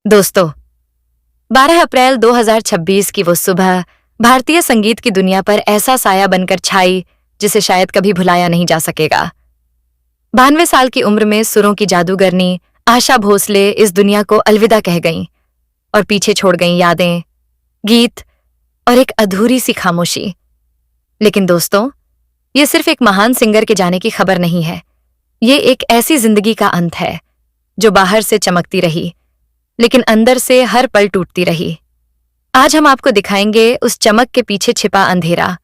दोस्तों, 12 अप्रैल 2026 की वो सुबह भारतीय संगीत की दुनिया पर ऐसा साया बनकर छाई जिसे शायद कभी भुलाया नहीं जा सकेगा। 92 साल की उम्र में सुरों की जादूगरनी आशा भोसले इस दुनिया को अलविदा कह गईं और पीछे छोड़ गईं यादें, गीत और एक अधूरी सी खामोशी। लेकिन दोस्तों, ये सिर्फ एक महान सिंगर के जाने की खबर नहीं है। ये एक ऐसी जिंदगी का अंत है जो बाहर से चमकती रही लेकिन अंदर से हर पल टूटती रही। आज हम आपको दिखाएंगे उस चमक के पीछे छिपा अंधेरा,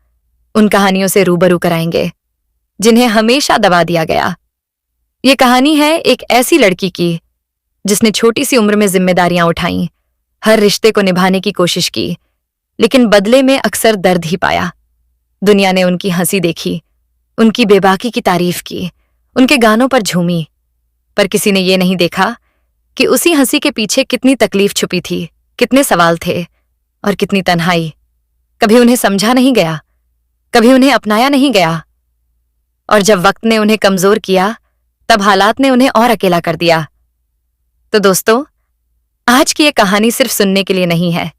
उन कहानियों से रूबरू कराएंगे जिन्हें हमेशा दबा दिया गया। ये कहानी है एक ऐसी लड़की की जिसने छोटी सी उम्र में जिम्मेदारियां उठाईं, हर रिश्ते को निभाने की कोशिश की, लेकिन बदले में अक्सर दर्द ही पाया। दुनिया ने उनकी हंसी देखी, उनकी बेबाकी की तारीफ की, उनके गानों पर झूमी, पर किसी ने ये नहीं देखा कि उसी हंसी के पीछे कितनी तकलीफ छुपी थी, कितने सवाल थे और कितनी तन्हाई। कभी उन्हें समझा नहीं गया, कभी उन्हें अपनाया नहीं गया, और जब वक्त ने उन्हें कमजोर किया तब हालात ने उन्हें और अकेला कर दिया। तो दोस्तों, आज की ये कहानी सिर्फ सुनने के लिए नहीं है,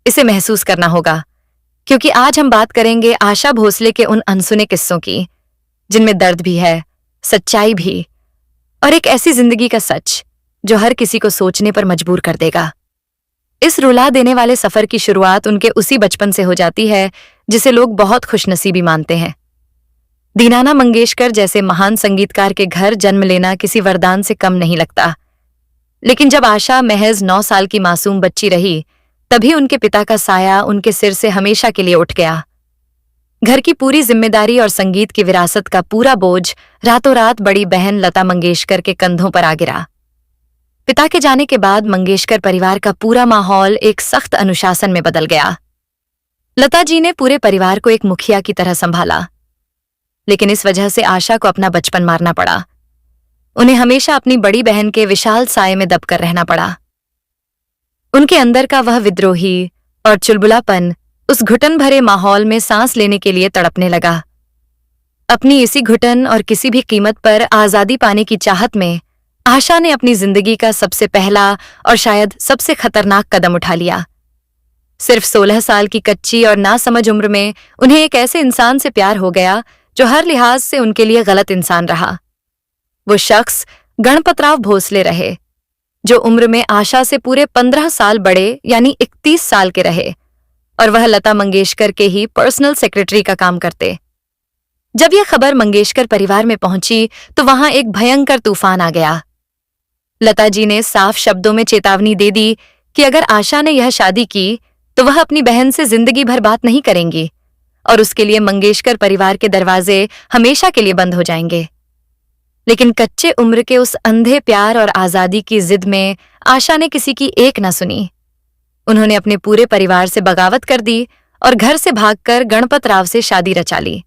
इसे महसूस करना होगा, क्योंकि आज हम बात करेंगे आशा भोसले के उन अनसुने किस्सों की जिनमें दर्द भी है, सच्चाई भी, और एक ऐसी जिंदगी का सच जो हर किसी को सोचने पर मजबूर कर देगा। इस रुला देने वाले सफर की शुरुआत उनके उसी बचपन से हो जाती है जिसे लोग बहुत खुशनसीबी मानते हैं। दीनाना मंगेशकर जैसे महान संगीतकार के घर जन्म लेना किसी वरदान से कम नहीं लगता। लेकिन जब आशा महज 9 साल की मासूम बच्ची रही, तभी उनके पिता का साया उनके सिर से हमेशा के लिए उठ गया। घर की पूरी जिम्मेदारी और संगीत की विरासत का पूरा बोझ रातों रात बड़ी बहन लता मंगेशकर के कंधों पर आ गिरा। पिता के जाने के बाद मंगेशकर परिवार का पूरा माहौल एक सख्त अनुशासन में बदल गया। लता जी ने पूरे परिवार को एक मुखिया की तरह संभाला, लेकिन इस वजह से आशा को अपना बचपन मारना पड़ा। उन्हें हमेशा अपनी बड़ी बहन के विशाल साये में दबकर रहना पड़ा। उनके अंदर का वह विद्रोही और चुलबुलापन उस घुटन भरे माहौल में सांस लेने के लिए तड़पने लगा। अपनी इसी घुटन और किसी भी कीमत पर आजादी पाने की चाहत में आशा ने अपनी जिंदगी का सबसे पहला और शायद सबसे खतरनाक कदम उठा लिया। सिर्फ 16 साल की कच्ची और नासमझ उम्र में उन्हें एक ऐसे इंसान से प्यार हो गया जो हर लिहाज से उनके लिए गलत इंसान रहा। वो शख्स गणपतराव भोसले रहे, जो उम्र में आशा से पूरे 15 साल बड़े यानी 31 साल के रहे, और वह लता मंगेशकर के ही पर्सनल सेक्रेटरी का काम करते। जब यह खबर मंगेशकर परिवार में पहुंची तो वहां एक भयंकर तूफान आ गया। लता जी ने साफ शब्दों में चेतावनी दे दी कि अगर आशा ने यह शादी की तो वह अपनी बहन से जिंदगी भर बात नहीं करेंगी और उसके लिए मंगेशकर परिवार के दरवाजे हमेशा के लिए बंद हो जाएंगे। लेकिन कच्चे उम्र के उस अंधे प्यार और आजादी की जिद में आशा ने किसी की एक न सुनी। उन्होंने अपने पूरे परिवार से बगावत कर दी और घर से भागकर गणपत राव से शादी रचा ली।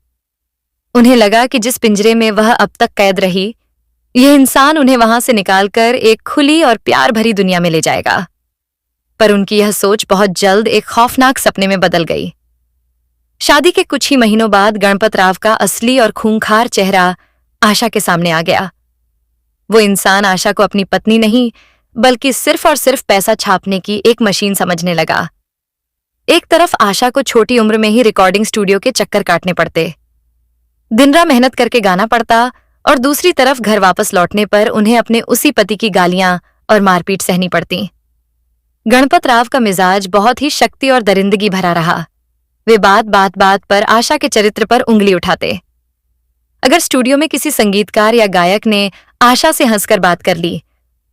उन्हें लगा कि जिस पिंजरे में वह अब तक कैद रही, यह इंसान उन्हें वहां से निकालकर एक खुली और प्यार भरी दुनिया में ले जाएगा। पर उनकी यह सोच बहुत जल्द एक खौफनाक सपने में बदल गई। शादी के कुछ ही महीनों बाद गणपत राव का असली और खूंखार चेहरा आशा के सामने आ गया। वो इंसान आशा को अपनी पत्नी नहीं बल्कि सिर्फ और सिर्फ पैसा छापने की एक मशीन समझने लगा। एक तरफ आशा को छोटी उम्र में ही रिकॉर्डिंग स्टूडियो के चक्कर काटने पड़ते, दिन रात मेहनत करके गाना पड़ता, और दूसरी तरफ घर वापस लौटने पर उन्हें अपने उसी पति की गालियां और मारपीट सहनी पड़ती। गणपत राव का मिजाज बहुत ही शक्ति और दरिंदगी भरा रहा। वे बात पर आशा के चरित्र पर उंगली उठाते। अगर स्टूडियो में किसी संगीतकार या गायक ने आशा से हंसकर बात कर ली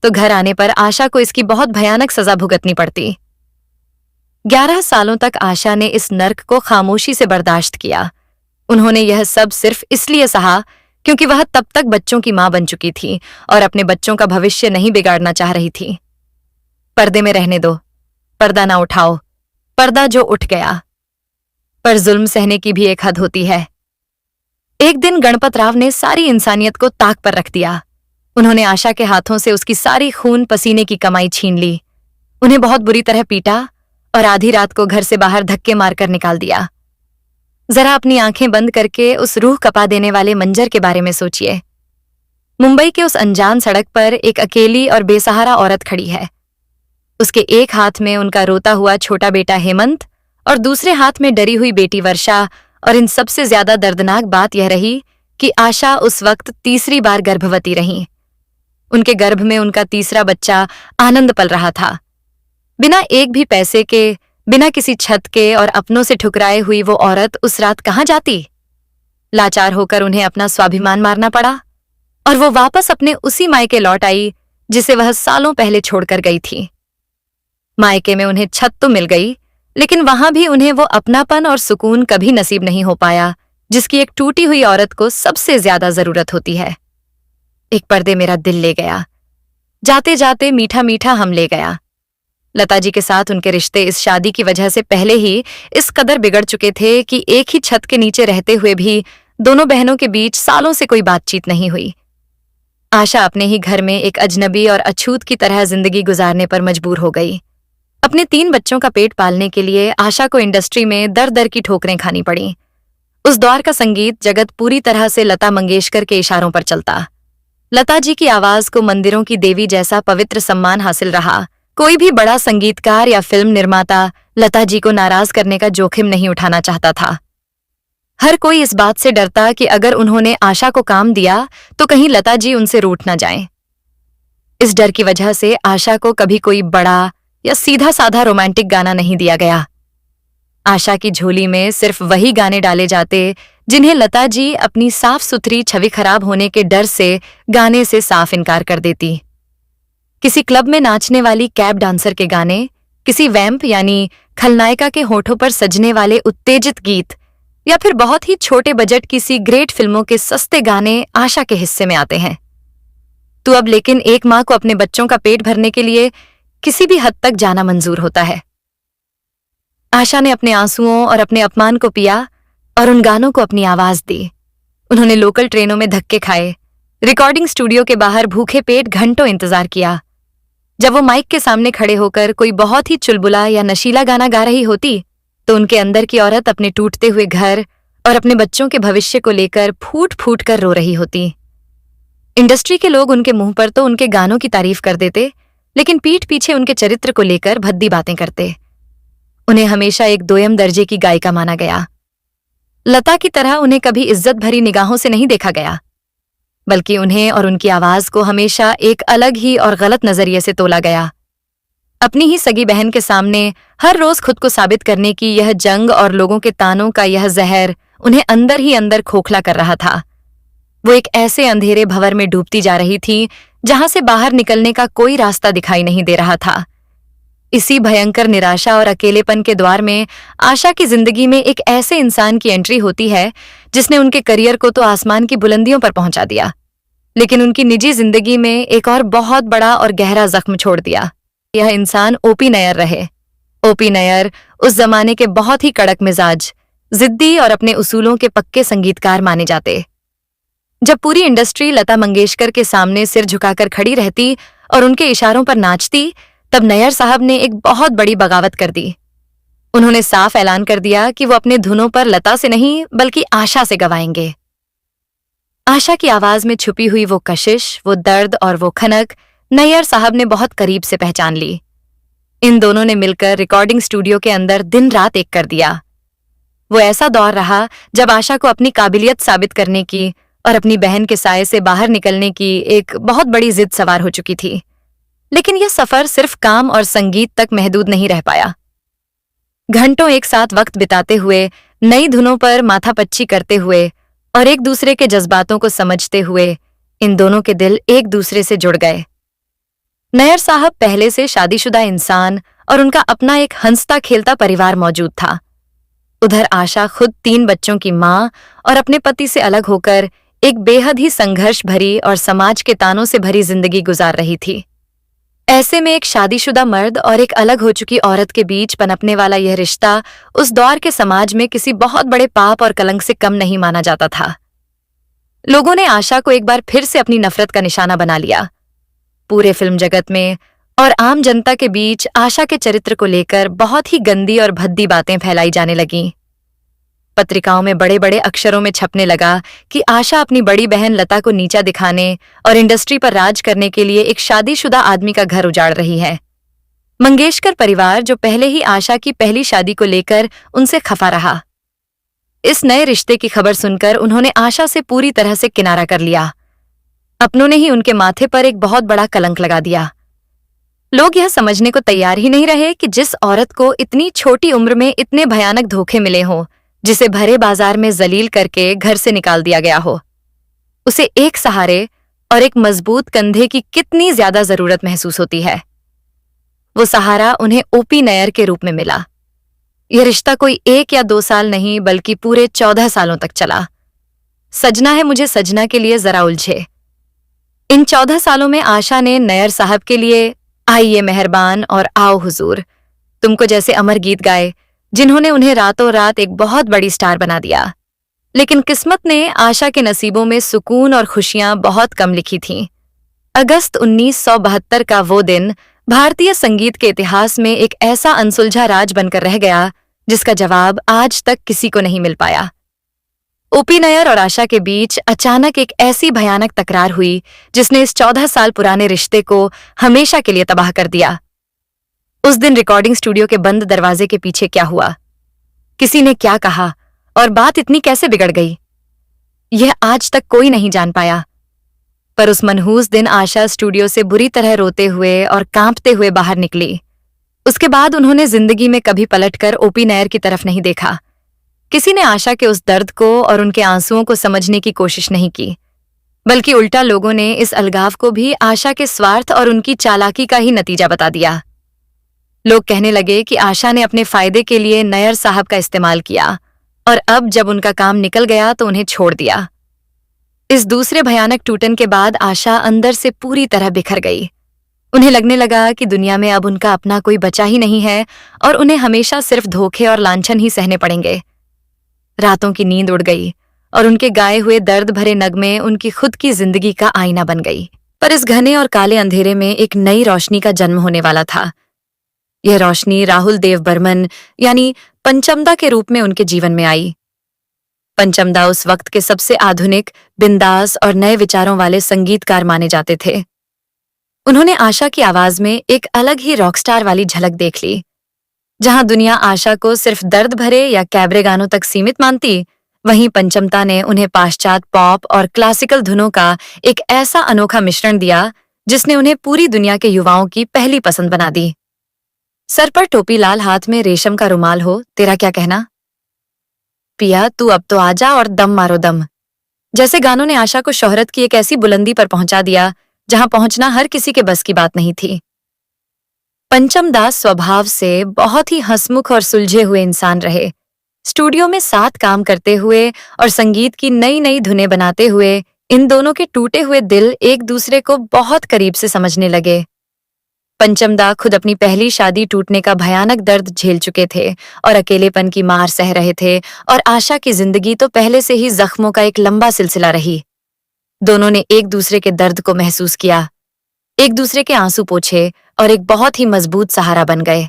तो घर आने पर आशा को इसकी बहुत भयानक सजा भुगतनी पड़ती। 11 सालों तक आशा ने इस नर्क को खामोशी से बर्दाश्त किया। उन्होंने यह सब सिर्फ इसलिए सहा क्योंकि वह तब तक बच्चों की मां बन चुकी थी और अपने बच्चों का भविष्य नहीं बिगाड़ना चाह रही थी। पर्दे में रहने दो, पर्दा ना उठाओ, पर्दा जो उठ गया। पर जुल्म सहने की भी एक हद होती है। एक दिन गणपत राव ने सारी इंसानियत को ताक पर रख दिया। उन्होंने आशा के हाथों से उसकी सारी खून पसीने की कमाई छीन ली, उन्हें बहुत बुरी तरह पीटा और आधी रात को घर से बाहर धक्के मारकर निकाल दिया। जरा अपनी आंखें बंद करके उस रूह कपा देने वाले मंजर के बारे में सोचिए। मुंबई के उस अनजान सड़क पर एक अकेली और बेसहारा औरत खड़ी है। उसके एक हाथ में उनका रोता हुआ छोटा बेटा हेमंत और दूसरे हाथ में डरी हुई बेटी वर्षा। और इन सबसे ज्यादा दर्दनाक बात यह रही कि आशा उस वक्त तीसरी बार गर्भवती रही। उनके गर्भ में उनका तीसरा बच्चा आनंद पल रहा था। बिना एक भी पैसे के, बिना किसी छत के और अपनों से ठुकराए हुई वो औरत उस रात कहाँ जाती? लाचार होकर उन्हें अपना स्वाभिमान मारना पड़ा और वो वापस अपने उसी मायके लौट आई जिसे वह सालों पहले छोड़कर गई थी। मायके में उन्हें छत तो मिल गई, लेकिन वहां भी उन्हें वो अपनापन और सुकून कभी नसीब नहीं हो पाया जिसकी एक टूटी हुई औरत को सबसे ज्यादा जरूरत होती है। एक पर्दे मेरा दिल ले गया, जाते जाते मीठा मीठा हम ले गया। लता जी के साथ उनके रिश्ते इस शादी की वजह से पहले ही इस कदर बिगड़ चुके थे कि एक ही छत के नीचे रहते हुए भी दोनों बहनों के बीच सालों से कोई बातचीत नहीं हुई। आशा अपने ही घर में एक अजनबी और अछूत की तरह जिंदगी गुजारने पर मजबूर हो गई। अपने 3 बच्चों का पेट पालने के लिए आशा को इंडस्ट्री में दर दर की ठोकरें खानी पड़ी। उस दौर का संगीत जगत पूरी तरह से लता मंगेशकर के इशारों पर चलता। लता जी की आवाज को मंदिरों की देवी जैसा पवित्र सम्मान हासिल रहा। कोई भी बड़ा संगीतकार या फिल्म निर्माता लता जी को नाराज करने का जोखिम नहीं उठाना चाहता था। हर कोई इस बात से डरता कि अगर उन्होंने आशा को काम दिया तो कहीं लता जी उनसे रूठ न जाएं। इस डर की वजह से आशा को कभी कोई बड़ा या सीधा साधा रोमांटिक गाना नहीं दिया गया। आशा की झोली में सिर्फ वही गाने डाले जाते जिन्हें लता जी अपनी साफ सुथरी छवि खराब होने के डर से गाने से साफ इनकार कर देती। किसी क्लब में नाचने वाली कैब डांसर के गाने, किसी वैम्प यानी खलनायिका के होठों पर सजने वाले उत्तेजित गीत, या फिर बहुत ही छोटे बजट किसी ग्रेट फिल्मों के सस्ते गाने आशा के हिस्से में आते हैं। तो अब लेकिन एक मां को अपने बच्चों का पेट भरने के लिए किसी भी हद तक जाना मंजूर होता है। आशा ने अपने आंसुओं और अपने अपमान को पिया और उन गानों को अपनी आवाज दी। उन्होंने लोकल ट्रेनों में धक्के खाए, रिकॉर्डिंग स्टूडियो के बाहर भूखे पेट घंटों इंतजार किया। जब वो माइक के सामने खड़े होकर कोई बहुत ही चुलबुला या नशीला गाना गा रही होती तो उनके अंदर की औरत अपने टूटते हुए घर और अपने बच्चों के भविष्य को लेकर फूट फूट कर रो रही होती। इंडस्ट्री के लोग उनके मुंह पर तो उनके गानों की तारीफ कर देते, लेकिन पीठ पीछे उनके चरित्र को लेकर भद्दी बातें करते। उन्हें हमेशा एक दोयम दर्जे की गायिका माना गया। लता की तरह उन्हें कभी इज्जत भरी निगाहों से नहीं देखा गया, बल्कि उन्हें और उनकी आवाज को हमेशा एक अलग ही और गलत नजरिए से तोला गया। अपनी ही सगी बहन के सामने हर रोज खुद को साबित करने की यह जंग और लोगों के तानों का यह जहर उन्हें अंदर ही अंदर खोखला कर रहा था। वो एक ऐसे अंधेरे भंवर में डूबती जा रही थी जहां से बाहर निकलने का कोई रास्ता दिखाई नहीं दे रहा था। इसी भयंकर निराशा और अकेलेपन के द्वार में आशा की जिंदगी में एक ऐसे इंसान की एंट्री होती है जिसने उनके करियर को तो आसमान की बुलंदियों पर पहुंचा दिया, लेकिन उनकी निजी जिंदगी में एक और बहुत बड़ा और गहरा जख्म छोड़ दिया। यह इंसान ओपी नैयर रहे। ओपी नैयर उस जमाने के बहुत ही कड़क मिजाज, जिद्दी और अपने उसूलों के पक्के संगीतकार माने जाते। जब पूरी इंडस्ट्री लता मंगेशकर के सामने सिर झुकाकर खड़ी रहती और उनके इशारों पर नाचती, तब नैयर साहब ने एक बहुत बड़ी बगावत कर दी। उन्होंने साफ ऐलान कर दिया कि वो अपने धुनों पर लता से नहीं बल्कि आशा से गवाएंगे। आशा की आवाज में छुपी हुई वो कशिश, वो दर्द और वो खनक नैयर साहब ने बहुत करीब से पहचान ली। इन दोनों ने मिलकर रिकॉर्डिंग स्टूडियो के अंदर दिन रात एक कर दिया। वो ऐसा दौर रहा जब आशा को अपनी काबिलियत साबित करने की और अपनी बहन के साये से बाहर निकलने की एक बहुत बड़ी जिद सवार हो चुकी थी। लेकिन यह सफर सिर्फ काम और संगीत तक महदूद नहीं रह पाया। घंटों एक साथ वक्त बिताते हुए, नई धुनों पर माथापच्ची करते हुए और एक दूसरे के जज्बातों को समझते हुए इन दोनों के दिल एक दूसरे से जुड़ गए। नैयर साहब पहले से शादीशुदा इंसान और उनका अपना एक हंसता खेलता परिवार मौजूद था। उधर आशा खुद 3 बच्चों की मां और अपने पति से अलग होकर एक बेहद ही संघर्ष भरी और समाज के तानों से भरी जिंदगी गुजार रही थी। ऐसे में एक शादीशुदा मर्द और एक अलग हो चुकी औरत के बीच पनपने वाला यह रिश्ता उस दौर के समाज में किसी बहुत बड़े पाप और कलंक से कम नहीं माना जाता था। लोगों ने आशा को एक बार फिर से अपनी नफरत का निशाना बना लिया। पूरे फिल्म जगत में और आम जनता के बीच आशा के चरित्र को लेकर बहुत ही गंदी और भद्दी बातें फैलाई जाने लगीं। पत्रिकाओं में बड़े बड़े अक्षरों में छपने लगा कि आशा अपनी बड़ी बहन लता को नीचा दिखाने और इंडस्ट्री पर राज करने के लिए एक शादीशुदा आदमी का घर उजाड़ रही है। मंगेशकर परिवार, जो पहले ही आशा की पहली शादी को लेकर उनसे खफा रहा, इस नए रिश्ते की खबर सुनकर उन्होंने आशा से पूरी तरह से किनारा कर लिया। अपनों ने ही उनके माथे पर एक बहुत बड़ा कलंक लगा दिया। लोग यह समझने को तैयार ही नहीं रहे कि जिस औरत को इतनी छोटी उम्र में इतने भयानक धोखे मिले हों, जिसे भरे बाजार में जलील करके घर से निकाल दिया गया हो, उसे एक सहारे और एक मजबूत कंधे की कितनी ज्यादा जरूरत महसूस होती है। वो सहारा उन्हें ओपी नैयर के रूप में मिला। यह रिश्ता कोई 1 या 2 साल नहीं, बल्कि पूरे 14 सालों तक चला। सजना है मुझे सजना के लिए जरा उलझे। इन 14 सालों में आशा ने नैयर साहब के लिए आइए मेहरबान और आओ हुजूर, तुमको जैसे अमर गीत गाए, जिन्होंने उन्हें रातों रात एक बहुत बड़ी स्टार बना दिया। लेकिन किस्मत ने आशा के नसीबों में सुकून और खुशियां बहुत कम लिखी थीं। अगस्त 1972 का वो दिन भारतीय संगीत के इतिहास में एक ऐसा अनसुलझा राज बनकर रह गया जिसका जवाब आज तक किसी को नहीं मिल पाया। ओपी नैयर और आशा के बीच अचानक एक ऐसी भयानक तकरार हुई जिसने इस 14 साल पुराने रिश्ते को हमेशा के लिए तबाह कर दिया। उस दिन रिकॉर्डिंग स्टूडियो के बंद दरवाजे के पीछे क्या हुआ, किसी ने क्या कहा और बात इतनी कैसे बिगड़ गई, यह आज तक कोई नहीं जान पाया। पर उस मनहूस दिन आशा स्टूडियो से बुरी तरह रोते हुए और कांपते हुए बाहर निकली। उसके बाद उन्होंने जिंदगी में कभी पलटकर ओपी नैयर की तरफ नहीं देखा। किसी ने आशा के उस दर्द को और उनके आंसुओं को समझने की कोशिश नहीं की, बल्कि उल्टा लोगों ने इस अलगाव को भी आशा के स्वार्थ और उनकी चालाकी का ही नतीजा बता दिया। लोग कहने लगे कि आशा ने अपने फायदे के लिए नैयर साहब का इस्तेमाल किया और अब जब उनका काम निकल गया तो उन्हें छोड़ दिया। इस दूसरे भयानक टूटन के बाद आशा अंदर से पूरी तरह बिखर गई। उन्हें लगने लगा कि दुनिया में अब उनका अपना कोई बचा ही नहीं है और उन्हें हमेशा सिर्फ धोखे और लांछन ही सहने पड़ेंगे। रातों की नींद उड़ गई और उनके गाए हुए दर्द भरे नगमे उनकी खुद की जिंदगी का आईना बन गई। पर इस घने और काले अंधेरे में एक नई रोशनी का जन्म होने वाला था। यह रोशनी राहुल देव बर्मन यानी पंचमदा के रूप में उनके जीवन में आई। पंचमदा उस वक्त के सबसे आधुनिक, बिंदास और नए विचारों वाले संगीतकार माने जाते थे। उन्होंने आशा की आवाज में एक अलग ही रॉकस्टार वाली झलक देख ली। जहां दुनिया आशा को सिर्फ दर्द भरे या कैबरे गानों तक सीमित मानती, वहीं पंचमदा ने उन्हें पाश्चात्य पॉप और क्लासिकल धुनों का एक ऐसा अनोखा मिश्रण दिया जिसने उन्हें पूरी दुनिया के युवाओं की पहली पसंद बना दी। सर पर टोपी, लाल हाथ में रेशम का रुमाल हो, तेरा क्या कहना, पिया तू अब तो आजा और दम मारो दम, जैसे गानों ने आशा को शोहरत की एक ऐसी बुलंदी पर पहुंचा दिया जहां पहुंचना हर किसी के बस की बात नहीं थी। पंचमदा स्वभाव से बहुत ही हंसमुख और सुलझे हुए इंसान रहे। स्टूडियो में साथ काम करते हुए और संगीत की नई नई धुनें बनाते हुए इन दोनों के टूटे हुए दिल एक दूसरे को बहुत करीब से समझने लगे। पंचमदा खुद अपनी पहली शादी टूटने का भयानक दर्द झेल चुके थे और अकेलेपन की मार सह रहे थे, और आशा की जिंदगी तो पहले से ही जख्मों का एक लंबा सिलसिला रही। दोनों ने एक दूसरे के दर्द को महसूस किया, एक दूसरे के आंसू पोंछे और एक बहुत ही मजबूत सहारा बन गए।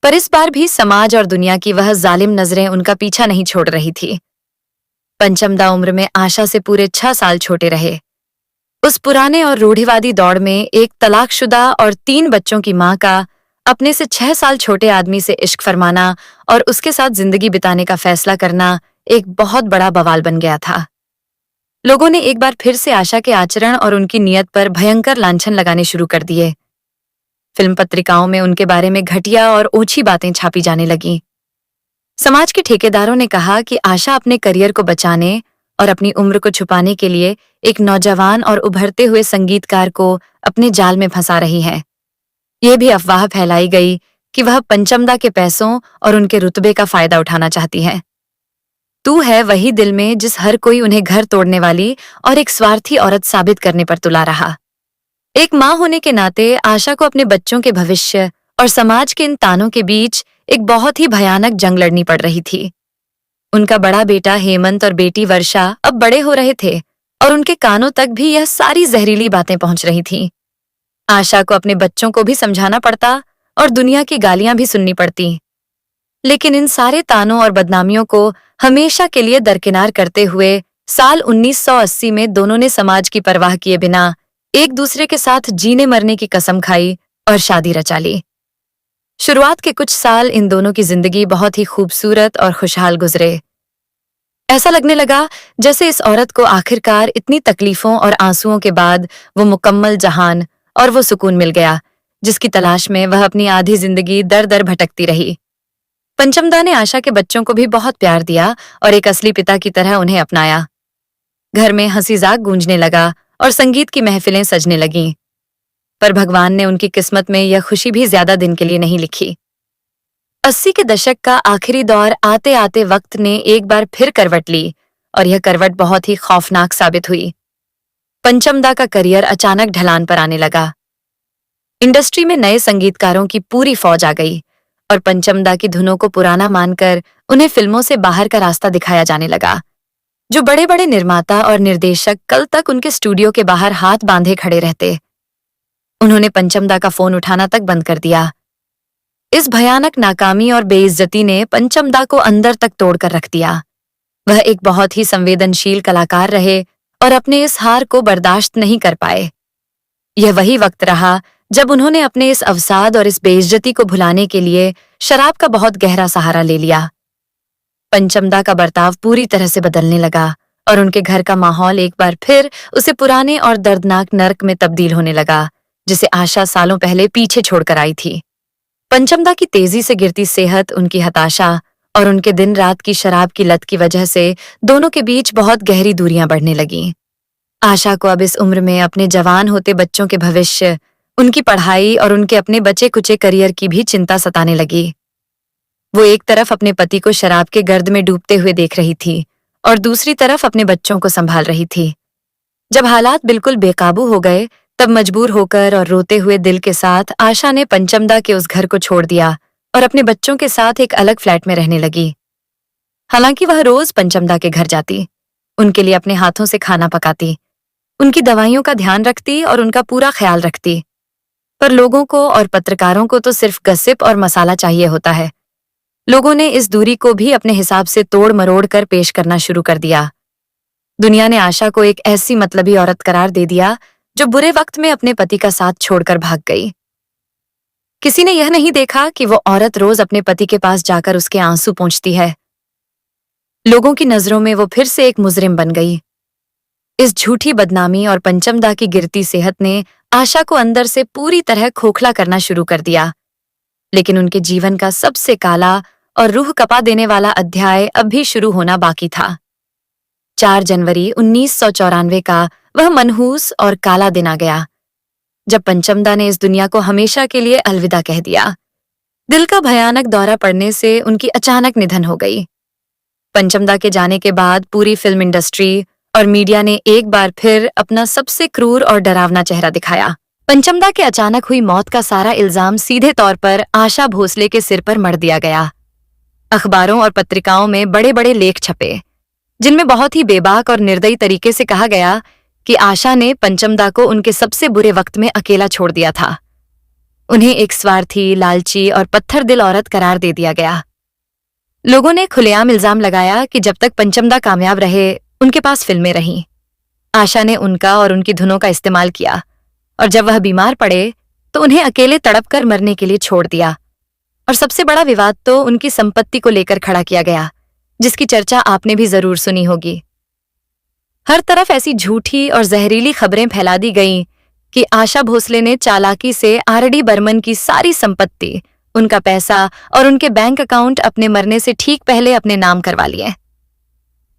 पर इस बार भी समाज और दुनिया की वह जालिम नजरें उनका पीछा नहीं छोड़ रही थी। पंचमदा उम्र में आशा से पूरे 6 साल छोटे रहे। उस पुराने और रूढ़िवादी दौड़ में एक तलाकशुदा और 3 बच्चों की मां का अपने से 6 साल छोटे आदमी से इश्क फरमाना और उसके साथ जिंदगी बिताने का फैसला करना एक बहुत बड़ा बवाल बन गया था। लोगों ने एक बार फिर से आशा के आचरण और उनकी नीयत पर भयंकर लांछन लगाने शुरू कर दिए। फिल्म पत्रिकाओं में उनके बारे में घटिया और ओछी बातें छापी जाने लगीं। समाज के ठेकेदारों ने कहा कि आशा अपने करियर को बचाने और अपनी उम्र को छुपाने के लिए एक नौजवान और उभरते हुए संगीतकार को अपने जाल में फंसा रही है। ये भी अफवाह फैलाई गई कि वह पंचमदा के पैसों और उनके रुतबे का फायदा उठाना चाहती है। तू है वही दिल में जिस हर कोई उन्हें घर तोड़ने वाली और एक स्वार्थी औरत साबित करने पर तुला रहा। एक मां होने के नाते आशा को अपने बच्चों के भविष्य और समाज के इन तानों के बीच एक बहुत ही भयानक जंग लड़नी पड़ रही थी। उनका बड़ा बेटा हेमंत और बेटी वर्षा अब बड़े हो रहे थे और उनके कानों तक भी यह सारी जहरीली बातें पहुंच रही थीं। आशा को अपने बच्चों को भी समझाना पड़ता और दुनिया की गालियां भी सुननी पड़ती। लेकिन इन सारे तानों और बदनामियों को हमेशा के लिए दरकिनार करते हुए साल 1980 में दोनों ने समाज की परवाह किए बिना एक दूसरे के साथ जीने मरने की कसम खाई और शादी रचा ली। शुरुआत के कुछ साल इन दोनों की जिंदगी बहुत ही खूबसूरत और खुशहाल गुजरे। ऐसा लगने लगा जैसे इस औरत को आखिरकार इतनी तकलीफों और आंसुओं के बाद वो मुकम्मल जहान और वो सुकून मिल गया जिसकी तलाश में वह अपनी आधी जिंदगी दर दर भटकती रही। पंचमदा ने आशा के बच्चों को भी बहुत प्यार दिया और एक असली पिता की तरह उन्हें अपनाया। घर में हंसी जाक गूंजने लगा और संगीत की महफिलें सजने लगीं। पर भगवान ने उनकी किस्मत में यह खुशी भी ज्यादा दिन के लिए नहीं लिखी। 80 के दशक का आखिरी दौर आते आते वक्त ने एक बार फिर करवट ली और यह करवट बहुत ही खौफनाक साबित हुई। पंचमदा का करियर अचानक ढलान पर आने लगा। इंडस्ट्री में नए संगीतकारों की पूरी फौज आ गई और पंचमदा की धुनों को पुराना मानकर उन्हें फिल्मों से बाहर का रास्ता दिखाया जाने लगा। जो बड़े बड़े निर्माता और निर्देशक कल तक उनके स्टूडियो के बाहर हाथ बांधे खड़े रहते, उन्होंने पंचमदा का फोन उठाना तक बंद कर दिया। इस भयानक नाकामी और बेइज्जती ने पंचमदा को अंदर तक तोड़कर रख दिया। वह एक बहुत ही संवेदनशील कलाकार रहे और अपने इस हार को बर्दाश्त नहीं कर पाए। यह वही वक्त रहा जब उन्होंने अपने इस अवसाद और इस बेइज्जती को भुलाने के लिए शराब का बहुत गहरा सहारा ले लिया। पंचमदा का बर्ताव पूरी तरह से बदलने लगा और उनके घर का माहौल एक बार फिर उसे पुराने और दर्दनाक नर्क में तब्दील होने लगा जिसे आशा सालों पहले पीछे छोड़कर आई थी। पंचमदा की तेजी से गिरती सेहत, उनकी हताशा और उनके दिन रात की शराब की लत की वजह से दोनों के बीच बहुत गहरी दूरियां बढ़ने लगीं। आशा को अब इस उम्र में अपने जवान होते बच्चों के भविष्य, उनकी पढ़ाई और उनके अपने बचे कुचे करियर की भी चिंता सताने लगी। वो एक तरफ अपने पति को शराब के गर्द में डूबते हुए देख रही थी और दूसरी तरफ अपने बच्चों को संभाल रही थी। जब हालात बिल्कुल बेकाबू हो गए तब मजबूर होकर और रोते हुए दिल के साथ आशा ने पंचमदा के उस घर को छोड़ दिया और अपने बच्चों के साथ एक अलग फ्लैट में रहने लगी। हालांकि वह रोज पंचमदा के घर जाती, उनके लिए अपने हाथों से खाना पकाती, उनकी दवाइयों का ध्यान रखती और उनका पूरा ख्याल रखती। पर लोगों को और पत्रकारों को तो सिर्फ गसिप और मसाला चाहिए होता है। लोगों ने इस दूरी को भी अपने हिसाब से तोड़ मरोड़ कर पेश करना शुरू कर दिया। दुनिया ने आशा को एक ऐसी मतलबी औरत करार दे दिया जो बुरे वक्त में अपने पति का साथ छोड़कर भाग गई। किसी ने यह नहीं देखा कि वो औरत रोज अपने पति के पास जाकर उसके आंसू पोंछती है। लोगों की नजरों में वो फिर से एक मुजरिम बन गई। इस झूठी बदनामी और पंचमदा की गिरती सेहत ने आशा को अंदर से पूरी तरह खोखला करना शुरू कर दिया। लेकिन उनके जीवन का सबसे काला और रूह कपा देने वाला अध्याय अब भी शुरू होना बाकी था। 4 जनवरी 1994 का वह मनहूस और काला दिन आ गया जब पंचमदा ने इस दुनिया को हमेशा के लिए अलविदा कह दिया। दिल का भयानक दौरा पड़ने से उनकी अचानक निधन हो गई। पंचमदा के जाने के बाद पूरी फिल्म इंडस्ट्री और मीडिया ने एक बार फिर अपना सबसे क्रूर और डरावना चेहरा दिखाया। पंचमदा के अचानक हुई मौत का सारा इल्जाम सीधे तौर पर आशा भोसले के सिर पर मढ़ दिया गया। अखबारों और पत्रिकाओं में बड़े बड़े लेख छपे जिनमें बहुत ही बेबाक और निर्दयी तरीके से कहा गया कि आशा ने पंचमदा को उनके सबसे बुरे वक्त में अकेला छोड़ दिया था। उन्हें एक स्वार्थी, लालची और पत्थर दिल औरत करार दे दिया गया। लोगों ने खुलेआम इल्जाम लगाया कि जब तक पंचमदा कामयाब रहे उनके पास फिल्में रहीं। आशा ने उनका और उनकी धुनों का इस्तेमाल किया और जब वह बीमार पड़े तो उन्हें अकेले तड़पकर मरने के लिए छोड़ दिया। और सबसे बड़ा विवाद तो उनकी संपत्ति को लेकर खड़ा किया गया जिसकी चर्चा आपने भी जरूर सुनी होगी। हर तरफ ऐसी झूठी और जहरीली खबरें फैला दी गईं कि आशा भोसले ने चालाकी से आर.डी. बर्मन की सारी संपत्ति, उनका पैसा और उनके बैंक अकाउंट अपने मरने से ठीक पहले अपने नाम करवा लिए।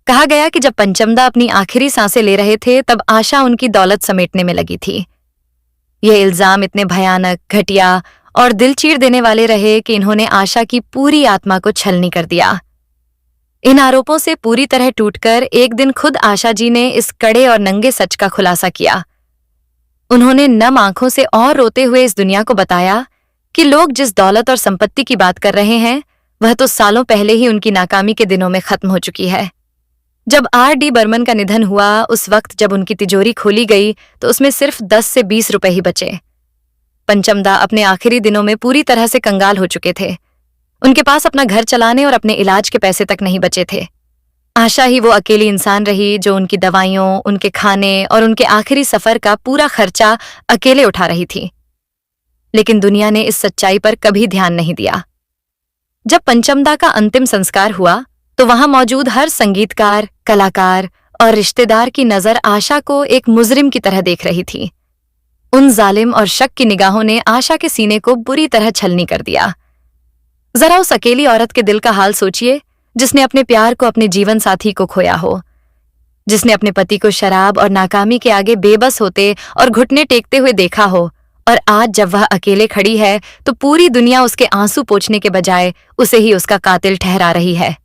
कहा गया कि जब पंचमदा अपनी आखिरी सांसें ले रहे थे तब आशा उनकी दौलत समेटने में लगी थी। ये इल्जाम इतने भयानक, घटिया और दिल चीर देने वाले रहे कि इन्होंने आशा की पूरी आत्मा को छलनी कर दिया। इन आरोपों से पूरी तरह टूटकर एक दिन खुद आशा जी ने इस कड़े और नंगे सच का खुलासा किया। उन्होंने नम आंखों से और रोते हुए इस दुनिया को बताया कि लोग जिस दौलत और संपत्ति की बात कर रहे हैं वह तो सालों पहले ही उनकी नाकामी के दिनों में खत्म हो चुकी है। जब आर.डी. बर्मन का निधन हुआ उस वक्त जब उनकी तिजोरी खोली गई तो उसमें सिर्फ 10 से 20 रुपए ही बचे। पंचमदा अपने आखिरी दिनों में पूरी तरह से कंगाल हो चुके थे। उनके पास अपना घर चलाने और अपने इलाज के पैसे तक नहीं बचे थे। आशा ही वो अकेली इंसान रही जो उनकी दवाइयों, उनके खाने और उनके आखिरी सफर का पूरा खर्चा अकेले उठा रही थी। लेकिन दुनिया ने इस सच्चाई पर कभी ध्यान नहीं दिया। जब पंचमदा का अंतिम संस्कार हुआ तो वहां मौजूद हर संगीतकार, कलाकार और रिश्तेदार की नजर आशा को एक मुजरिम की तरह देख रही थी। उन जालिम और शक की निगाहों ने आशा के सीने को बुरी तरह छलनी कर दिया। जरा उस अकेली औरत के दिल का हाल सोचिए, जिसने अपने प्यार को, अपने जीवन साथी को खोया हो, जिसने अपने पति को शराब और नाकामी के आगे बेबस होते और घुटने टेकते हुए देखा हो, और आज जब वह अकेले खड़ी है तो पूरी दुनिया उसके आंसू पोंछने के बजाय उसे ही उसका कातिल ठहरा रही है।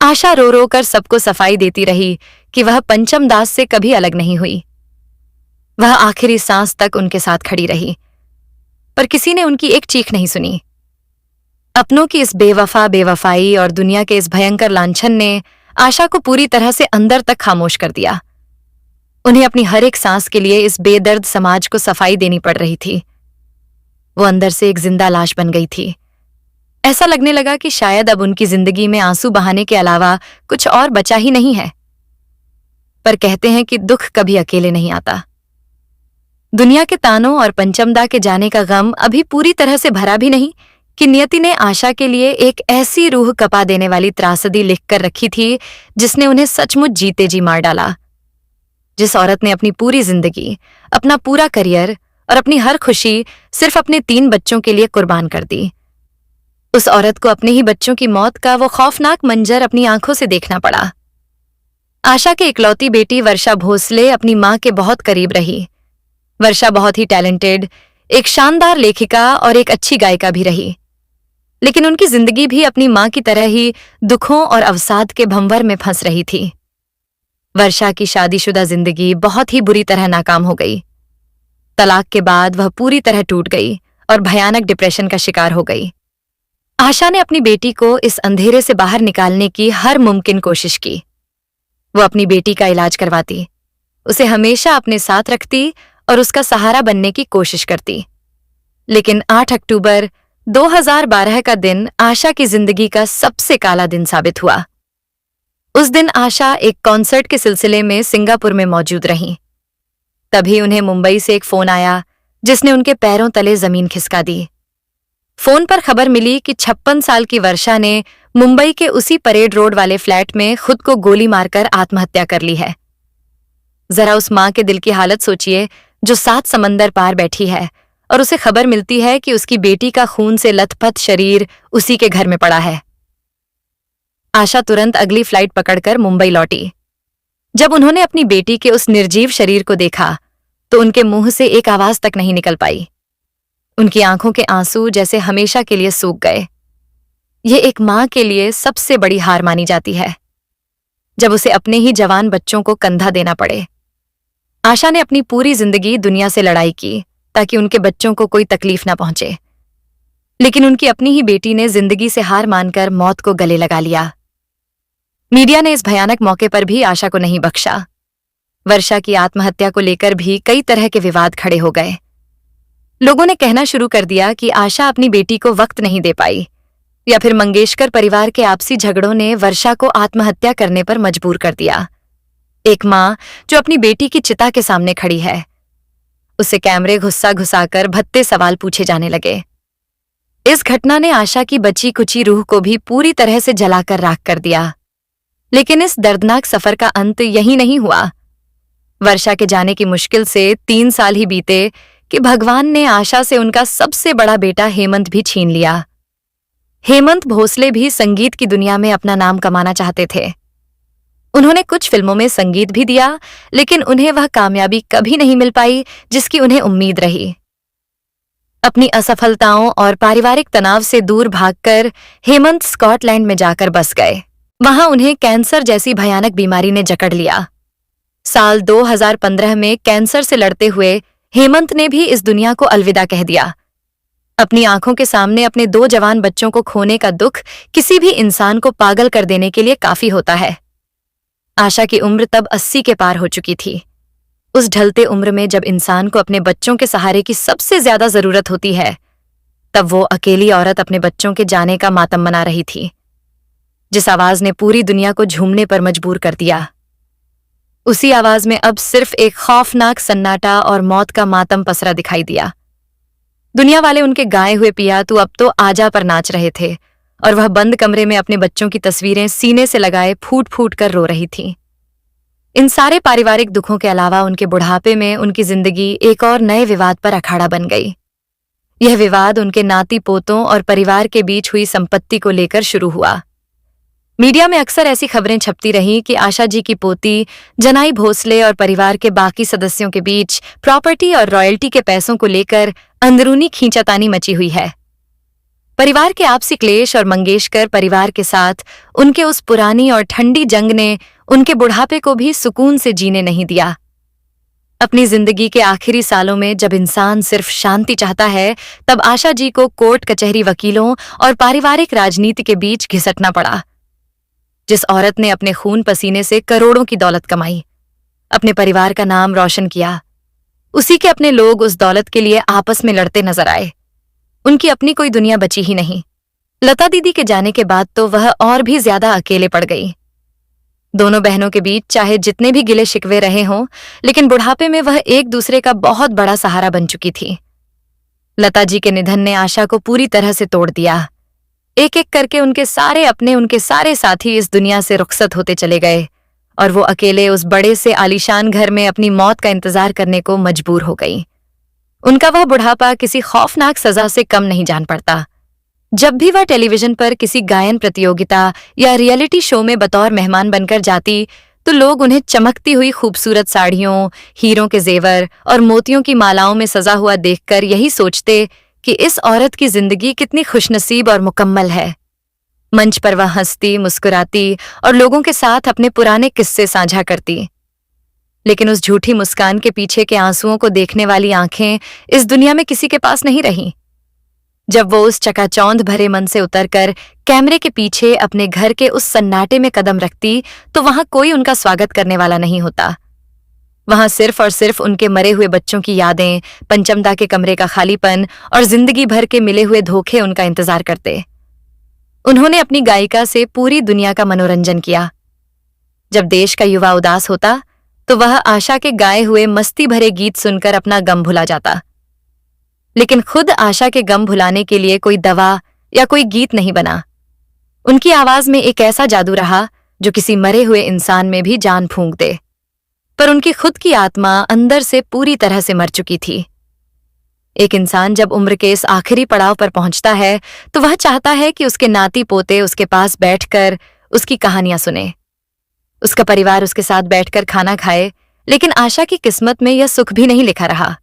आशा रो रो कर सबको सफाई देती रही कि वह पंचम दास से कभी अलग नहीं हुई। वह आखिरी सांस तक उनके साथ खड़ी रही, पर किसी ने उनकी एक चीख नहीं सुनी। अपनों की इस बेवफाई और दुनिया के इस भयंकर लांछन ने आशा को पूरी तरह से अंदर तक खामोश कर दिया। उन्हें अपनी हर एक सांस के लिए इस बेदर्द समाज को सफाई देनी पड़ रही थी। वो अंदर से एक जिंदा लाश बन गई थी। ऐसा लगने लगा कि शायद अब उनकी जिंदगी में आंसू बहाने के अलावा कुछ और बचा ही नहीं है। पर कहते हैं कि दुख कभी अकेले नहीं आता। दुनिया के तानों और पंचमदा के जाने का गम अभी पूरी तरह से भरा भी नहीं कि नियति ने आशा के लिए एक ऐसी रूह कपा देने वाली त्रासदी लिखकर रखी थी जिसने उन्हें सचमुच जीते जी मार डाला। जिस औरत ने अपनी पूरी जिंदगी, अपना पूरा करियर और अपनी हर खुशी सिर्फ अपने 3 बच्चों के लिए कुर्बान कर दी, उस औरत को अपने ही बच्चों की मौत का वो खौफनाक मंजर अपनी आंखों से देखना पड़ा। आशा की इकलौती बेटी वर्षा भोसले अपनी मां के बहुत करीब रही। वर्षा बहुत ही टैलेंटेड, एक शानदार लेखिका और एक अच्छी गायिका भी रही, लेकिन उनकी जिंदगी भी अपनी मां की तरह ही दुखों और अवसाद के भंवर में फंस रही थी। वर्षा की शादीशुदा जिंदगी बहुत ही बुरी तरह नाकाम हो गई। तलाक के बाद वह पूरी तरह टूट गई और भयानक डिप्रेशन का शिकार हो गई। आशा ने अपनी बेटी को इस अंधेरे से बाहर निकालने की हर मुमकिन कोशिश की। वो अपनी बेटी का इलाज करवाती, उसे हमेशा अपने साथ रखती और उसका सहारा बनने की कोशिश करती। लेकिन 8 अक्टूबर 2012 का दिन आशा की जिंदगी का सबसे काला दिन साबित हुआ। उस दिन आशा एक कॉन्सर्ट के सिलसिले में सिंगापुर में मौजूद रहीं। तभी उन्हें मुंबई से एक फोन आया जिसने उनके पैरों तले जमीन खिसका दी। फोन पर खबर मिली कि 56 साल की वर्षा ने मुंबई के उसी परेड रोड वाले फ्लैट में खुद को गोली मारकर आत्महत्या कर ली है। जरा उस मां के दिल की हालत सोचिए जो 7 समंदर पार बैठी है और उसे खबर मिलती है कि उसकी बेटी का खून से लथपथ शरीर उसी के घर में पड़ा है। आशा तुरंत अगली फ्लाइट पकड़कर मुंबई लौटी। जब उन्होंने अपनी बेटी के उस निर्जीव शरीर को देखा तो उनके मुंह से एक आवाज तक नहीं निकल पाई। उनकी आंखों के आंसू जैसे हमेशा के लिए सूख गए। ये एक मां के लिए सबसे बड़ी हार मानी जाती है, जब उसे अपने ही जवान बच्चों को कंधा देना पड़े। आशा ने अपनी पूरी जिंदगी दुनिया से लड़ाई की ताकि उनके बच्चों को कोई तकलीफ ना पहुंचे, लेकिन उनकी अपनी ही बेटी ने जिंदगी से हार मानकर मौत को गले लगा लिया। मीडिया ने इस भयानक मौके पर भी आशा को नहीं बख्शा। वर्षा की आत्महत्या को लेकर भी कई तरह के विवाद खड़े हो गए। लोगों ने कहना शुरू कर दिया कि आशा अपनी बेटी को वक्त नहीं दे पाई, या फिर मंगेशकर परिवार के आपसी झगड़ों ने वर्षा को आत्महत्या करने पर मजबूर कर दिया। एक मां जो अपनी बेटी की चिता के सामने खड़ी है, उसे कैमरे घुसा घुसाकर भद्दे सवाल पूछे जाने लगे। इस घटना ने आशा की बची कुची रूह को भी पूरी तरह से जलाकर राख कर दिया। लेकिन इस दर्दनाक सफर का अंत यही नहीं हुआ। वर्षा के जाने की मुश्किल से 3 साल ही बीते कि भगवान ने आशा से उनका सबसे बड़ा बेटा हेमंत भी छीन लिया। हेमंत भोसले भी संगीत की दुनिया में अपना नाम कमाना चाहते थे। उन्होंने कुछ फिल्मों में संगीत भी दिया, लेकिन उन्हें वह कामयाबी कभी नहीं मिल पाई जिसकी उन्हें उम्मीद रही। अपनी असफलताओं और पारिवारिक तनाव से दूर भागकर हेमंत स्कॉटलैंड में जाकर बस गए। वहां उन्हें कैंसर जैसी भयानक बीमारी ने जकड़ लिया। साल 2015 में कैंसर से लड़ते हुए हेमंत ने भी इस दुनिया को अलविदा कह दिया। अपनी आंखों के सामने अपने 2 जवान बच्चों को खोने का दुख किसी भी इंसान को पागल कर देने के लिए काफी होता है। आशा की उम्र तब 80 के पार हो चुकी थी। उस ढलते उम्र में जब इंसान को अपने बच्चों के सहारे की सबसे ज्यादा जरूरत होती है, तब वो अकेली औरत अपने बच्चों के जाने का मातम मना रही थी, जिस आवाज ने पूरी दुनिया को झूमने पर मजबूर कर दिया। उसी आवाज में अब सिर्फ एक खौफनाक सन्नाटा और मौत का मातम पसरा दिखाई दिया। दुनिया वाले उनके गाए हुए पिया तू अब तो आजा पर नाच रहे थे और वह बंद कमरे में अपने बच्चों की तस्वीरें सीने से लगाए फूट फूट कर रो रही थी। इन सारे पारिवारिक दुखों के अलावा उनके बुढ़ापे में उनकी जिंदगी एक और नए विवाद पर अखाड़ा बन गई। यह विवाद उनके नाती पोतों और परिवार के बीच हुई संपत्ति को लेकर शुरू हुआ। मीडिया में अक्सर ऐसी खबरें छपती रहीं कि आशा जी की पोती जनाई भोसले और परिवार के बाकी सदस्यों के बीच प्रॉपर्टी और रॉयल्टी के पैसों को लेकर अंदरूनी खींचातानी मची हुई है। परिवार के आपसी क्लेश और मंगेशकर परिवार के साथ उनके उस पुरानी और ठंडी जंग ने उनके बुढ़ापे को भी सुकून से जीने नहीं दिया। अपनी जिंदगी के आखिरी सालों में जब इंसान सिर्फ शांति चाहता है, तब आशा जी को कोर्ट कचहरी वकीलों और पारिवारिक राजनीति के बीच घिसटना पड़ा। जिस औरत ने अपने खून पसीने से करोड़ों की दौलत कमाई, अपने परिवार का नाम रोशन किया, उसी के अपने लोग उस दौलत के लिए आपस में लड़ते नजर आए। उनकी अपनी कोई दुनिया बची ही नहीं। लता दीदी के जाने के बाद तो वह और भी ज्यादा अकेले पड़ गई। दोनों बहनों के बीच चाहे जितने भी गिले शिकवे रहे हों, लेकिन बुढ़ापे में वह एक दूसरे का बहुत बड़ा सहारा बन चुकी थी। लता जी के निधन ने आशा को पूरी तरह से तोड़ दिया। एक एक करके उनके सारे अपने, उनके सारे साथी इस दुनिया से रुखसत होते चले गए और वो अकेले उस बड़े से आलीशान घर में अपनी मौत का इंतजार करने को मजबूर हो गई। उनका वह बुढ़ापा किसी खौफनाक सजा से कम नहीं जान पड़ता। जब भी वह टेलीविजन पर किसी गायन प्रतियोगिता या रियलिटी शो में बतौर मेहमान बनकर जाती, तो लोग उन्हें चमकती हुई खूबसूरत साड़ियों, हीरों के जेवर और मोतियों की मालाओं में सजा हुआ देखकर यही सोचते कि इस औरत की जिंदगी कितनी खुशनसीब और मुकम्मल है। मंच पर वह हंसती, मुस्कुराती और लोगों के साथ अपने पुराने किस्से साझा करती। लेकिन उस झूठी मुस्कान के पीछे के आंसुओं को देखने वाली आंखें इस दुनिया में किसी के पास नहीं रहीं। जब वो उस चकाचौंध भरे मन से उतरकर कैमरे के पीछे अपने घर के उस सन्नाटे में कदम रखती, तो वहां कोई उनका स्वागत करने वाला नहीं होता। वहां सिर्फ और सिर्फ उनके मरे हुए बच्चों की यादें, पंचमदा के कमरे का खालीपन और जिंदगी भर के मिले हुए धोखे उनका इंतजार करते। उन्होंने अपनी गायिका से पूरी दुनिया का मनोरंजन किया। जब देश का युवा उदास होता, तो वह आशा के गाए हुए मस्ती भरे गीत सुनकर अपना गम भुला जाता। लेकिन खुद आशा के गम भुलाने के लिए कोई दवा या कोई गीत नहीं बना। उनकी आवाज में एक ऐसा जादू रहा जो किसी मरे हुए इंसान में भी जान फूंक दे। पर उनकी खुद की आत्मा अंदर से पूरी तरह से मर चुकी थी। एक इंसान जब उम्र के इस आखिरी पड़ाव पर पहुंचता है, तो वह चाहता है कि उसके नाती पोते उसके पास बैठकर उसकी कहानियां सुने, उसका परिवार उसके साथ बैठकर खाना खाए। लेकिन आशा की किस्मत में यह सुख भी नहीं लिखा रहा।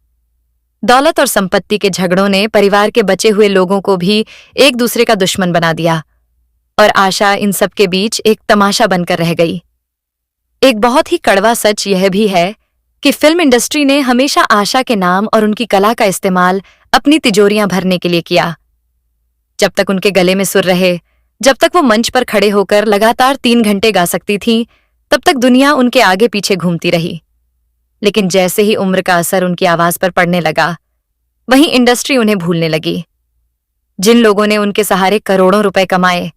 दौलत और संपत्ति के झगड़ों ने परिवार के बचे हुए लोगों को भी एक दूसरे का दुश्मन बना दिया और आशा इन सब के बीच एक तमाशा बनकर रह गई। एक बहुत ही कड़वा सच यह भी है कि फिल्म इंडस्ट्री ने हमेशा आशा के नाम और उनकी कला का इस्तेमाल अपनी तिजोरियां भरने के लिए किया। जब तक उनके गले में सुर रहे, जब तक वो मंच पर खड़े होकर लगातार 3 घंटे गा सकती थीं, तब तक दुनिया उनके आगे पीछे घूमती रही। लेकिन जैसे ही उम्र का असर उनकी आवाज पर पड़ने लगा, वहीं इंडस्ट्री उन्हें भूलने लगी। जिन लोगों ने उनके सहारे करोड़ों रुपए कमाए,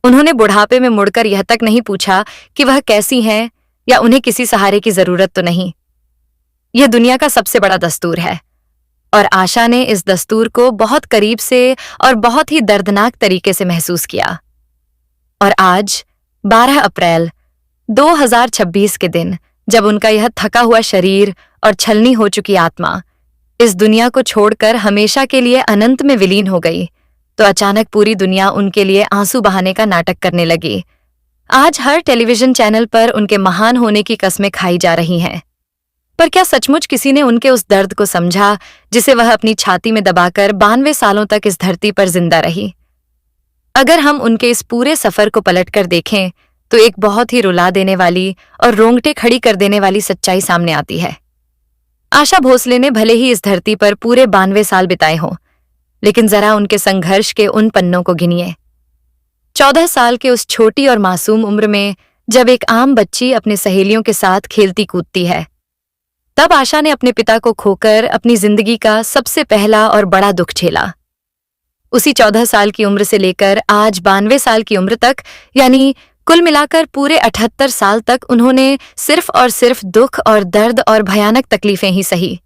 उन्होंने बुढ़ापे में मुड़कर यह तक नहीं पूछा कि वह कैसी हैं या उन्हें किसी सहारे की जरूरत तो नहीं। यह दुनिया का सबसे बड़ा दस्तूर है और आशा ने इस दस्तूर को बहुत करीब से और बहुत ही दर्दनाक तरीके से महसूस किया। और आज 12 अप्रैल 2026 के दिन, जब उनका यह थका हुआ शरीर और छलनी हो चुकी आत्मा इस दुनिया को छोड़कर हमेशा के लिए अनंत में विलीन हो गई, तो अचानक पूरी दुनिया उनके लिए आंसू बहाने का नाटक करने लगी। आज हर टेलीविजन चैनल पर उनके महान होने की कस्में खाई जा रही हैं। पर क्या सचमुच किसी ने उनके उस दर्द को समझा जिसे वह अपनी छाती में दबाकर 92 सालों तक इस धरती पर जिंदा रही? अगर हम उनके इस पूरे सफर को पलटकर देखें, तो एक बहुत ही रुला देने वाली और रोंगटे खड़ी कर देने वाली सच्चाई सामने आती है। आशा भोसले ने भले ही इस धरती पर पूरे 92 साल बिताए हों, लेकिन जरा उनके संघर्ष के उन पन्नों को गिनिए। 14 साल के उस छोटी और मासूम उम्र में जब एक आम बच्ची अपने सहेलियों के साथ खेलती कूदती है, तब आशा ने अपने पिता को खोकर अपनी जिंदगी का सबसे पहला और बड़ा दुख झेला। उसी 14 साल की उम्र से लेकर आज 92 साल की उम्र तक, यानी कुल मिलाकर पूरे 78 साल तक उन्होंने सिर्फ और सिर्फ दुख और दर्द और भयानक तकलीफें ही सही।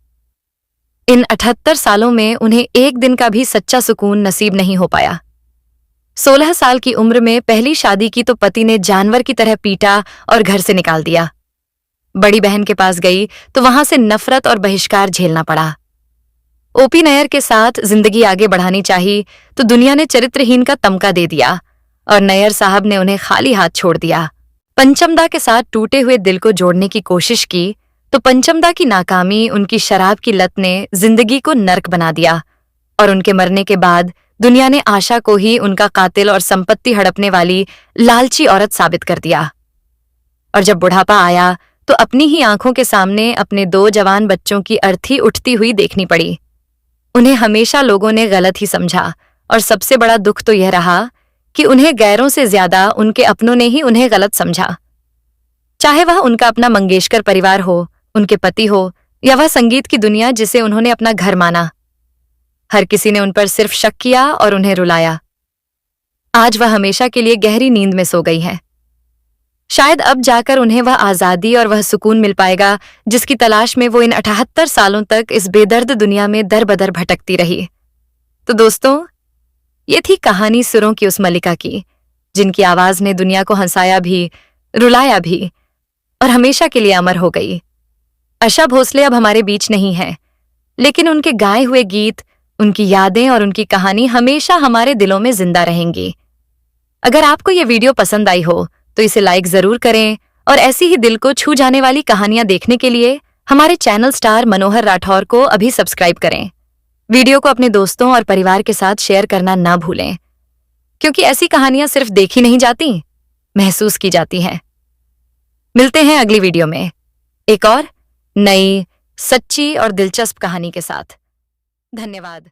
इन 78 सालों में उन्हें एक दिन का भी सच्चा सुकून नसीब नहीं हो पाया। 16 साल की उम्र में पहली शादी की तो पति ने जानवर की तरह पीटा और घर से निकाल दिया। बड़ी बहन के पास गई तो वहां से नफरत और बहिष्कार झेलना पड़ा। ओपी नैयर के साथ जिंदगी आगे बढ़ानी चाहिए तो दुनिया ने चरित्रहीन का तमका दे दिया और नैयर साहब ने उन्हें खाली हाथ छोड़ दिया। पंचमदा के साथ टूटे हुए दिल को जोड़ने की कोशिश की तो पंचमदा की नाकामी, उनकी शराब की लत ने जिंदगी को नर्क बना दिया और उनके मरने के बाद दुनिया ने आशा को ही उनका कातिल और संपत्ति हड़पने वाली लालची औरत साबित कर दिया। और जब बुढ़ापा आया तो अपनी ही आंखों के सामने अपने 2 जवान बच्चों की अर्थी उठती हुई देखनी पड़ी। उन्हें हमेशा लोगों ने गलत ही समझा और सबसे बड़ा दुख तो यह रहा कि उन्हें गैरों से ज्यादा उनके अपनों ने ही उन्हें गलत समझा। चाहे वह उनका अपना मंगेशकर परिवार हो, उनके पति हो या वह संगीत की दुनिया जिसे उन्होंने अपना घर माना, हर किसी ने उन पर सिर्फ शक किया और उन्हें रुलाया। आज वह हमेशा के लिए गहरी नींद में सो गई हैं। शायद अब जाकर उन्हें वह आजादी और वह सुकून मिल पाएगा जिसकी तलाश में वो इन 78 सालों तक इस बेदर्द दुनिया में दर बदर भटकती रही। तो दोस्तों, ये थी कहानी सुरों की उस मलिका की जिनकी आवाज ने दुनिया को हंसाया भी, रुलाया भी और हमेशा के लिए अमर हो गई। आशा भोसले अब हमारे बीच नहीं है, लेकिन उनके गाए हुए गीत, उनकी यादें और उनकी कहानी हमेशा हमारे दिलों में जिंदा रहेंगी। अगर आपको यह वीडियो पसंद आई हो तो इसे लाइक जरूर करें और ऐसी ही दिल को छू जाने वाली कहानियां देखने के लिए हमारे चैनल स्टार मनोहर राठौर को अभी सब्सक्राइब करें। वीडियो को अपने दोस्तों और परिवार के साथ शेयर करना ना भूलें, क्योंकि ऐसी कहानियां सिर्फ देखी नहीं जाती, महसूस की जाती हैं। मिलते हैं अगली वीडियो में एक और नई, सच्ची और दिलचस्प कहानी के साथ। धन्यवाद।